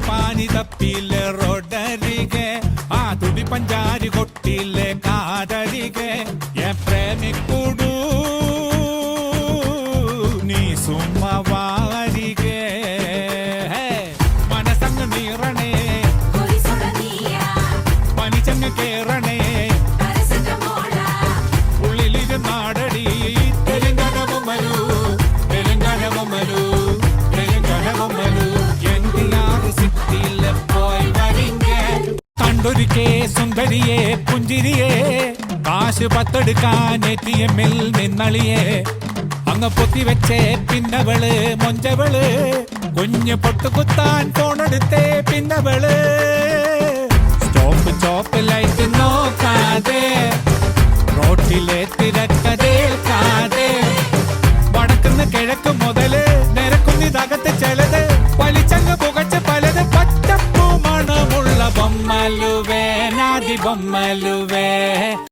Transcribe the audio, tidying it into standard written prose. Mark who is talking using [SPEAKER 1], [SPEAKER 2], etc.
[SPEAKER 1] പാനി തപ്പിലെ റോഡരികെ ആ തുടി പഞ്ചാരി കൊട്ടിലെ കാതരികെ പ്രേമിക്കൂടു നീ സുമ്മവാരികെ മനസങ്ങ് നീറണേ പനിച്ചങ്ങ് കേറണേ ഉള്ളിലിരുന്നാടടി തെലുങ്കാന ബൊമ്മലു തെലുങ്കാന ബൊമ്മലു തെലുങ്കാന ബൊമ്മലു എന്തിനാറ് സിറ്റിയിലെ പോയി വരിങ്ങ കണ്ടൊരുക്കേ സുന്ദരിയെ പുഞ്ചിരിയെ കാശ് പത്തെടുക്കാൻ ATM-ൽ നിന്നളിയെ അങ്ങ് പൊത്തിവെച്ചേ പിന്നവള് മൊഞ്ചവള് കുഞ്ഞ് പൊട്ടുകുത്താൻ ഫോണെടുത്തേ പിന്നവള് സ്റ്റോപ്പ് ചോപ്പ് ലൈറ്റ് നോക്കാതെ റോട്ടിലെ തിരക്കതേൽക്കാതെ വടക്കുന്ന് കിഴക്ക് മുതല് നിരക്കുന്നിതകത്ത് ചിലത് വലിച്ചങ്ങ് പുകച്ച് പലത് പച്ചപ്പൂ മണമുള്ള ബൊമ്മലുവേ നാദി ബൊമ്മലുവേ